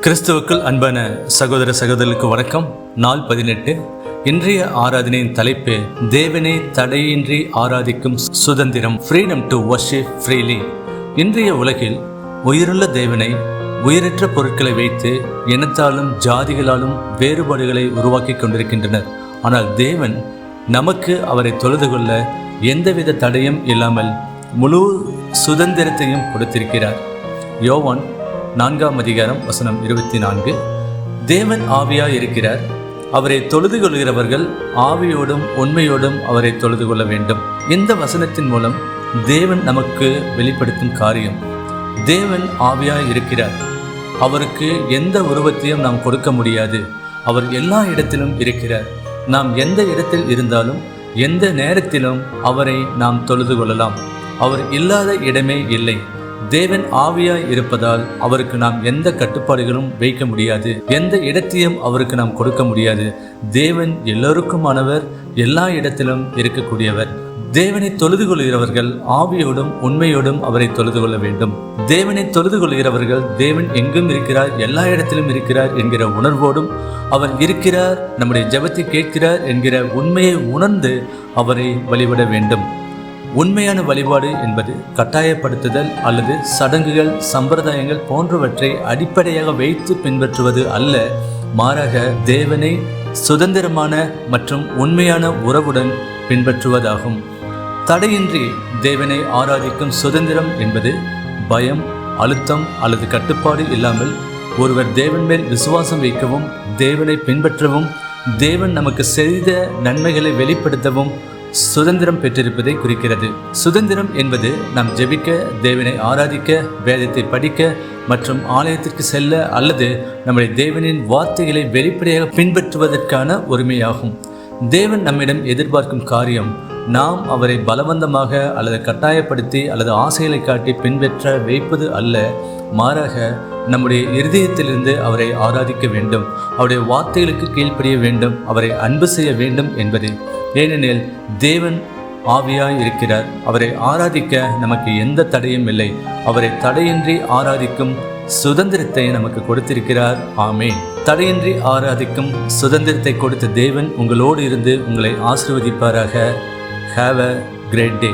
கிறிஸ்துவுக்குள் அன்பான சகோதர சகோதரர்களுக்கு வணக்கம். நாள் 18. இன்றைய ஆராதனையின் தலைப்பு தேவனை தடையின்றி ஆராதிக்கும் சுதந்திரம், ஃப்ரீடம் டு வர்ஷிப் ஃப்ரீலி. இன்றைய உலகில் உயிருள்ள தேவனை உயிரற்ற பொருட்களை வைத்து இனத்தாலும் ஜாதிகளாலும் வேறுபாடுகளை உருவாக்கி கொண்டிருக்கின்றனர். ஆனால் தேவன் நமக்கு அவரை தொழுது கொள்ள எந்தவித தடையும் இல்லாமல் முழு சுதந்திரத்தையும் கொடுத்திருக்கிறார். யோவான் 4ஆம் அதிகாரம் வசனம் 24. தேவன் ஆவியாய் இருக்கிறார். அவரை தொழுது கொள்கிறவர்கள் ஆவியோடும் உண்மையோடும் அவரை தொழுது கொள்ள வேண்டும். இந்த வசனத்தின் மூலம் தேவன் நமக்கு வெளிப்படுத்தும் காரியம், தேவன் ஆவியாய் இருக்கிறார். அவருக்கு எந்த உருவத்தையும் நாம் கொடுக்க முடியாது. அவர் எல்லா இடத்திலும் இருக்கிறார். நாம் எந்த இடத்தில் இருந்தாலும் எந்த நேரத்திலும் அவரை நாம் தொழுது கொள்ளலாம். அவர் இல்லாத இடமே இல்லை. தேவன் ஆவியாய் இருப்பதால் அவருக்கு நாம் எந்த கட்டுப்பாடுகளும் வைக்க முடியாது. எந்த இடத்தையும் அவருக்கு நாம் கொடுக்க முடியாது. தேவன் எல்லோருக்குமானவர், எல்லா இடத்திலும் இருக்கக்கூடியவர். தேவனை தொழுது கொள்கிறவர்கள் ஆவியோடும் உண்மையோடும் அவரை தொழுது கொள்ள வேண்டும். தேவனை தொழுது கொள்கிறவர்கள் தேவன் எங்கும் இருக்கிறார், எல்லா இடத்திலும் இருக்கிறார் என்கிற உணர்வோடும், அவர் இருக்கிறார், நம்முடைய ஜெபத்தை கேட்கிறார் என்கிற உண்மையை உணர்ந்து அவரை வழிபட வேண்டும். உண்மையான வழிபாடு என்பது கட்டாயப்படுத்துதல் அல்லது சடங்குகள், சம்பிரதாயங்கள் போன்றவற்றை அடிப்படையாக வைத்து பின்பற்றுவது அல்ல. மாறாக தேவனை சுதந்திரமான மற்றும் உண்மையான உறவுடன் பின்பற்றுவதாகும். தடையின்றி தேவனை ஆராதிக்கும் சுதந்திரம் என்பது பயம், அழுத்தம் அல்லது கட்டுப்பாடு இல்லாமல் ஒருவர் தேவன் மேல் விசுவாசம் வைக்கவும், தேவனை பின்பற்றவும், தேவன் நமக்கு செய்த நன்மைகளை வெளிப்படுத்தவும் சுதந்திரம் பெற்றிருப்பதை குறிக்கிறது. சுதந்திரம் என்பது நாம் ஜெபிக்க, தேவனை ஆராதிக்க, வேதத்தை படிக்க மற்றும் ஆலயத்திற்கு செல்ல அல்லது நம்முடைய தேவனின் வார்த்தைகளை வெளிப்படையாக பின்பற்றுவதற்கான உரிமையாகும். தேவன் நம்மிடம் எதிர்பார்க்கும் காரியம் நாம் அவரை பலவந்தமாக அல்லது கட்டாயப்படுத்தி அல்லது ஆசைகளை காட்டி பின்பற்ற வைப்பது அல்ல. மாறாக நம்முடைய இருதயத்திலிருந்து அவரை ஆராதிக்க வேண்டும், அவருடைய வார்த்தைகளுக்கு கீழ்ப்படிய வேண்டும், அவரை அன்பு செய்ய வேண்டும் என்பது. ஏனெனில் தேவன் ஆவியாய் இருக்கிறார். அவரை ஆராதிக்க நமக்கு எந்த தடையும் இல்லை. அவரை தடையின்றி ஆராதிக்கும் சுதந்திரத்தை நமக்கு கொடுத்திருக்கிறார். ஆமென். தடையின்றி ஆராதிக்கும் சுதந்திரத்தை கொடுத்த தேவன் உங்களோடு இருந்து உங்களை ஆசீர்வதிப்பாராக. Have a great day.